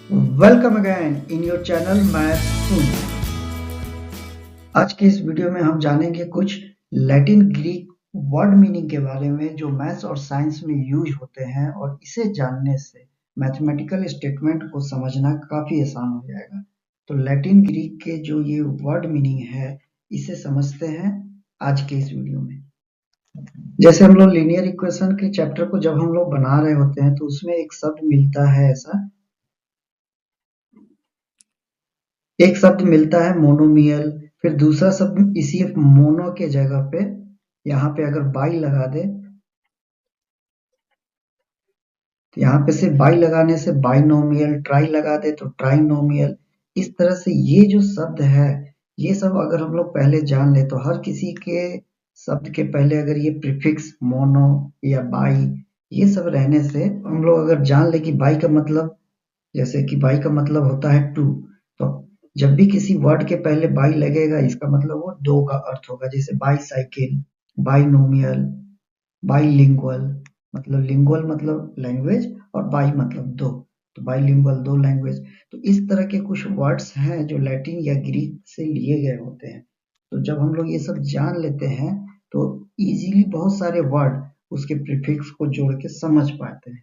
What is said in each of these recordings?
Welcome again in your channel math सुन। आज के इस वीडियो में हम जानेंगे कुछ लैटिन ग्रीक वर्ड मीनिंग के बारे में जो मैथ्स और साइंस में यूज होते हैं, और इसे जानने से मैथमेटिकल स्टेटमेंट को समझना काफी आसान हो जाएगा। तो लैटिन ग्रीक के जो ये वर्ड मीनिंग है, इसे समझते हैं आज के इस वीडियो में। जैसे हम लोग लीनियर इक्वेशन के चैप्टर को जब हम लोग बना रहे होते हैं तो उसमें एक शब्द मिलता है ऐसा, एक शब्द मिलता है मोनोमियल। फिर दूसरा शब्द इसी मोनो के जगह पे यहाँ पे अगर बाई लगा दे, तो यहाँ पे से बाई लगाने से बाइनोमियल, ट्राई लगा दे तो ट्राइनोमियल। इस तरह से ये जो शब्द है, ये सब अगर हम लोग पहले जान ले तो हर किसी के शब्द के पहले अगर ये प्रीफिक्स मोनो या बाई ये सब रहने से हम लोग अगर जान ले कि बाई का मतलब, जैसे कि बाई का मतलब होता है टू, तो जब भी किसी वर्ड के पहले बाई लगेगा इसका मतलब वो दो का अर्थ होगा। जैसे बाई साइकिल, बाइनोमियल, बाइलिंगुअल, मतलब लिंगुअल मतलब लैंग्वेज और बाई मतलब दो, तो बाइलिंगुअल दो लैंग्वेज। तो इस तरह के कुछ वर्ड्स हैं जो लैटिन या ग्रीक से लिए गए होते हैं। तो जब हम लोग ये सब जान लेते हैं तो इजीली बहुत सारे वर्ड उसके प्रीफिक्स को जोड़ के समझ पाते हैं।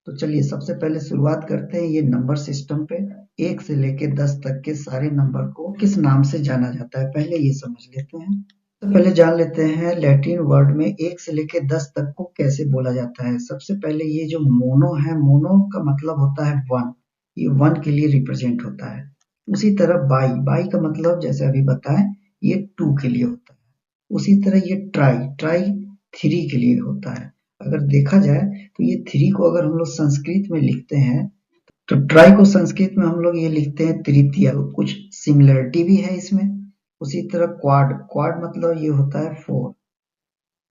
तो चलिए सबसे पहले शुरुआत करते हैं ये नंबर सिस्टम पे। 1 से लेके 10 तक के सारे नंबर को किस नाम से जाना जाता है, पहले ये समझ लेते हैं। तो पहले जान लेते हैं लैटिन वर्ड में 1 से लेके 10 तक को कैसे बोला जाता है। सबसे पहले ये जो मोनो है, मोनो का मतलब होता है 1, ये 1 के लिए रिप्रेजेंट होता है। उसी तरह बाई, बाई का मतलब जैसे अभी बताएं ये 2 के लिए होता है। उसी तरह ये ट्राई, ट्राई 3 के लिए होता है। अगर देखा जाए तो ये 3 को अगर हम लोग संस्कृत में लिखते हैं तो ट्राई को संस्कृत में हम लोग ये लिखते हैं तृतीय, कुछ सिमिलरिटी भी है इसमें। उसी तरह क्वाड, क्वाड मतलब ये होता है 4।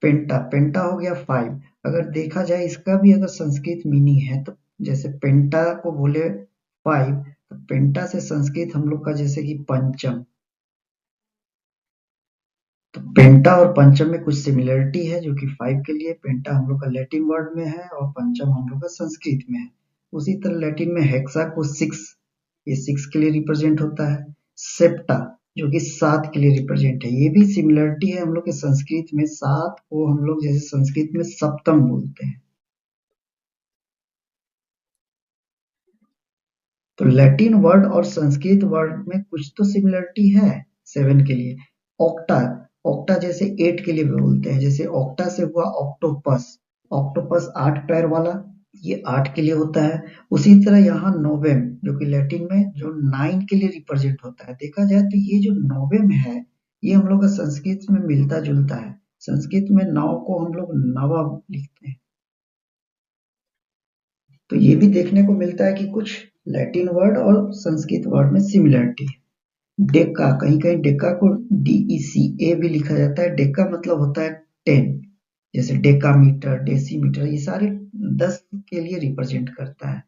पेंटा, पेंटा हो गया 5। अगर देखा जाए इसका भी अगर संस्कृत मीनिंग है तो जैसे पेंटा को बोले 5, तो पेंटा से संस्कृत हम लोग का जैसे कि पंचम, तो पेंटा और पंचम में कुछ सिमिलरिटी है जो कि 5 के लिए पेंटा हम लोग का लैटिन वर्ड में है और पंचम हम लोग का संस्कृत में है। उसी तरह लैटिन में हेक्सा को 6, ये 6 के लिए रिप्रेजेंट होता है। सेप्टा जो कि 7 के लिए रिप्रेजेंट है, ये भी सिमिलरिटी है हम लोग के संस्कृत में। 7 को हम लोग जैसे संस्कृत में सप्तम बोलते हैं। तो लैटिन वर्ड और संस्कृत वर्ड में कुछ तो सिमिलरिटी है 7 के लिए। ऑक्टा, ऑक्टा जैसे 8 के लिए भी बोलते हैं, जैसे ऑक्टा से हुआ ऑक्टोपस, ऑक्टोपस 8 पैर वाला, ये 8 के लिए होता है। उसी तरह यहाँ नोवेम जो कि लैटिन में जो 9 के लिए रिप्रेजेंट होता है। देखा जाए तो ये जो नोवेम है ये हम लोग का संस्कृत में मिलता जुलता है। संस्कृत में 9 को हम लोग नवा लिखते हैं। तो ये भी देखने को मिलता है कि कुछ लैटिन वर्ड और संस्कृत वर्ड में सिमिलरिटी है। डेका, कहीं कहीं डेका को DECA भी लिखा जाता है। डेका मतलब होता है 10, जैसे डेकामीटर, डेसीमीटर, ये सारे 10 के लिए रिप्रेजेंट करता है।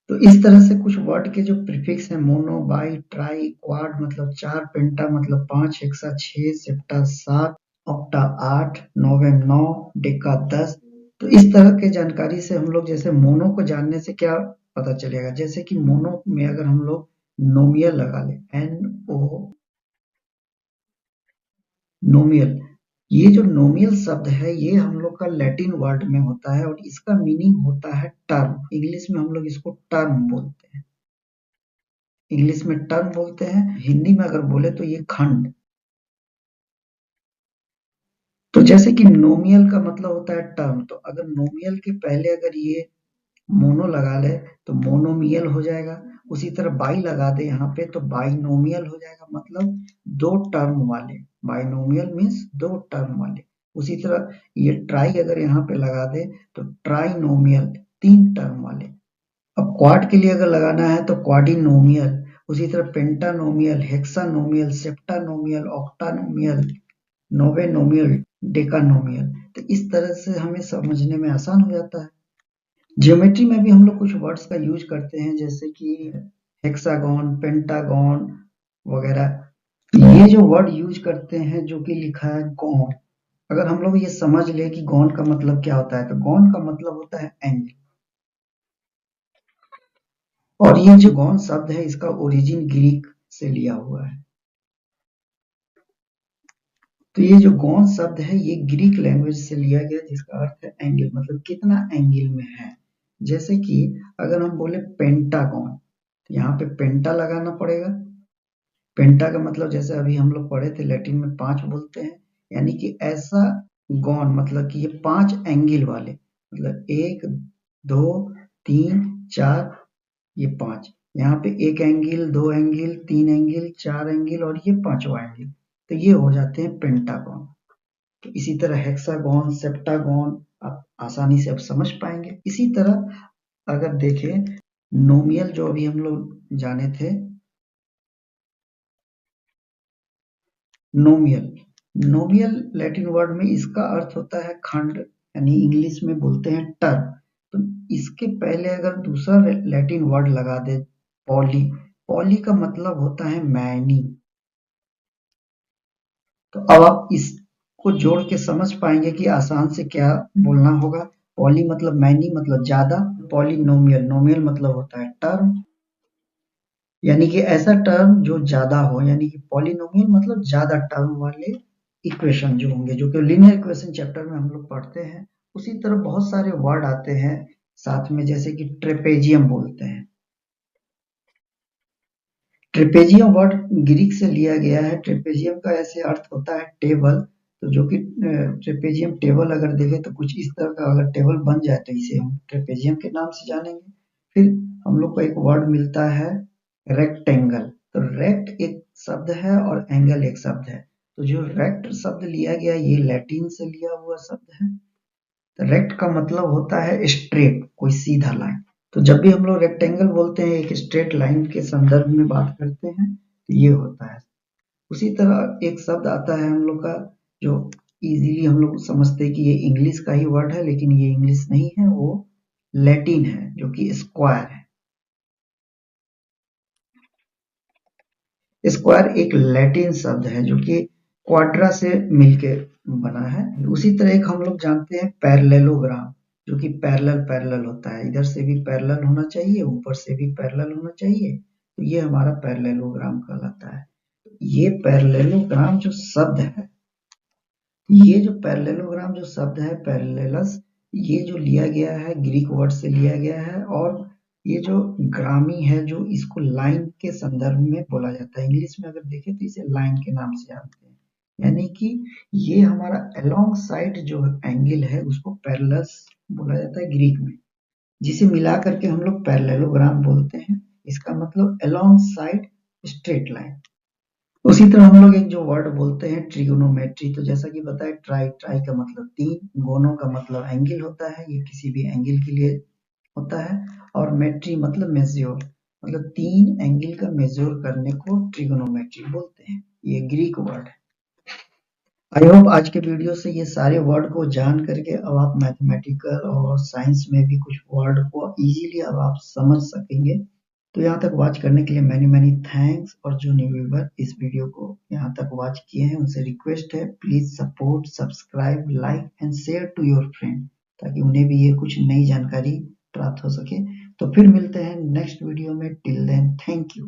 तो इस तरह से कुछ वर्ड के जो प्रीफिक्स है, मोनो, बाई, ट्राई, क्वाड मतलब 4, पेंटा मतलब 5, हेक्सा 6, सेप्टा 7, ऑक्टा 8, नोवेम 9, डेका 10। तो इस तरह के जानकारी से हम लोग जैसे मोनो को जानने से क्या पता चलेगा, जैसे कि मोनो में अगर हम लोग नोमियल लगा ले, NO, नोमियल, ये जो नोमियल शब्द है ये हम लोग का लैटिन वर्ड में होता है और इसका मीनिंग होता है टर्म। इंग्लिश में हम लोग इसको टर्म बोलते हैं, इंग्लिश में टर्म बोलते हैं। हिंदी में अगर बोले तो ये खंड। तो जैसे कि नोमियल का मतलब होता है टर्म, तो अगर नोमियल के पहले अगर ये मोनो लगा ले तो मोनोमियल हो जाएगा। उसी तरह बाई लगा दे यहाँ पे तो बाइनोमियल हो जाएगा, मतलब दो टर्म वाले। बाइनोमियल मीन्स दो टर्म वाले। उसी तरह ये ट्राई अगर यहाँ पे लगा दे तो ट्राइनोमियल, तीन टर्म वाले। अब क्वाड के लिए अगर लगाना है तो क्वाडिनोमियल। उसी तरह पेंटानोमियल, हेक्सानोमियल, सेप्टानोमियल, ऑक्टानोमियल, नोवेनोमियल, डेकानोमियल। तो इस तरह से हमें समझने में आसान हो जाता है। ज्योमेट्री में भी हम लोग कुछ वर्ड्स का यूज करते हैं, जैसे कि हेक्सागोन, पेंटागोन वगैरह। ये जो वर्ड यूज करते हैं जो कि लिखा है गॉन, अगर हम लोग ये समझ ले कि गॉन का मतलब क्या होता है, तो गॉन का मतलब होता है एंगल। और ये जो गौण शब्द है इसका ओरिजिन ग्रीक से लिया हुआ है। तो ये जो गौण शब्द है ये ग्रीक लैंग्वेज से लिया गया जिसका अर्थ है एंगल, मतलब कितना एंगल में है। जैसे कि अगर हम बोले पेंटागॉन तो यहाँ पे पेंटा लगाना पड़ेगा। पेंटा का मतलब जैसे अभी हम लोग पढ़े थे लैटिन में 5 बोलते हैं, यानी कि ऐसा गॉन मतलब कि ये 5 एंगल वाले, मतलब 1 2 3 4 ये 5, यहाँ पे 1 एंगल 2 एंगल 3 एंगल 4 एंगल और ये 5वां एंगल, तो ये हो जाते हैं पेंटागॉन। तो इसी तरह हेक्सागोन सेप्टागोन आप आसानी से अब समझ पाएंगे। इसी तरह अगर देखें नोमियल जो अभी हम लोग जाने थे, नोमियल नोमियल लैटिन वर्ड में इसका अर्थ होता है खंड, यानी इंग्लिश में बोलते हैं टर्म। तो इसके पहले अगर दूसरा लैटिन वर्ड लगा दे पॉली, पॉली का मतलब होता है मैनी। तो अब आप इसको जोड़ के समझ पाएंगे कि आसान से क्या बोलना होगा। पॉली मतलब मैनी मतलब ज्यादा, पॉलिनोमियल नोमियल मतलब होता है टर्म, यानी कि ऐसा टर्म जो ज्यादा हो, यानी कि पॉलिनोमियल मतलब ज्यादा टर्म वाले इक्वेशन जो होंगे, जो कि लीनियर इक्वेशन चैप्टर में हम लोग पढ़ते हैं। उसी तरह बहुत सारे वर्ड आते हैं साथ में, जैसे कि ट्रेपेजियम बोलते हैं। ट्रेपेजियम वर्ड ग्रीक से लिया गया है। ट्रेपेजियम का ऐसे अर्थ होता है टेबल, तो जो कि ट्रेपेजियम टेबल अगर देखें तो कुछ इस तरह का अगर टेबल बन जाए तो इसे हम ट्रेपेजियम के नाम से जानेंगे। फिर हम लोग को एक वर्ड मिलता है रेक्टेंगल। तो रेक्ट एक शब्द है और एंगल एक शब्द है। तो जो रेक्ट शब्द लिया गया ये लैटिन से लिया हुआ शब्द है। तो रेक्ट का मतलब होता है स्ट्रेट, कोई सीधा लाइन। तो जब भी हम लोग रेक्टेंगल बोलते हैं एक स्ट्रेट लाइन के संदर्भ में बात करते हैं तो ये होता है। उसी तरह एक शब्द आता है हम लोग का जो इजीली हम लोग समझते हैं कि ये इंग्लिश का ही वर्ड है, लेकिन ये इंग्लिश नहीं है, वो लैटिन है जो कि स्क्वायर है। स्क्वायर एक लैटिन शब्द है जो कि क्वाड्रा से मिलके बना है। उसी तरह एक हम लोग जानते हैं पैरेललोग्राम, जो कि पैरेलल पैरेलल होता है, इधर से भी पैरेलल होना चाहिए ऊपर से भी पैरेलल होना चाहिए, तो ये हमारा पैरेललोग्राम कहलाता है। ये पैरेललोग्राम जो शब्द है, ये जो पैरेललोग्राम जो शब्द है पैरेललस, ये जो लिया गया है ग्रीक वर्ड से लिया गया है। और ये जो ग्रामी है जो इसको लाइन के संदर्भ में बोला जाता है। इंग्लिश में अगर देखें तो इसे लाइन के नाम से जानते हैं, यानी कि ये हमारा अलोंग साइड जो एंगल है उसको पैरेलस बोला जाता है ग्रीक में, जिसे मिला करके हम लोग पैरेललोग्राम बोलते हैं। इसका मतलब अलोंग साइड स्ट्रेट लाइन। उसी तरह हम लोग एक जो वर्ड बोलते हैं ट्रिगोनोमेट्री, तो जैसा कि बताया ट्राई, ट्राई का मतलब 3, गोनो का मतलब एंगल होता है, ये किसी भी एंगल के लिए होता है। और मेट्री मतलब मेज्योर, मतलब 3 एंगल का मेज्योर करने को ट्रिगोनोमेट्री बोलते हैं। ये ग्रीक वर्ड है। आई होप आज के वीडियो से ये सारे वर्ड को जान करके अब आप मैथमेटिकल और साइंस में भी कुछ वर्ड को इजीली अब आप समझ सकेंगे। तो यहाँ तक वॉच करने के लिए मैनी मैनी थैंक्स। और जो न्यू व्यूवर इस वीडियो को यहाँ तक वॉच किए हैं उनसे रिक्वेस्ट है please support subscribe like and share to your friend, ताकि उन्हें भी ये कुछ नई जानकारी प्राप्त हो सके। तो फिर मिलते हैं नेक्स्ट वीडियो में। Till then thank you.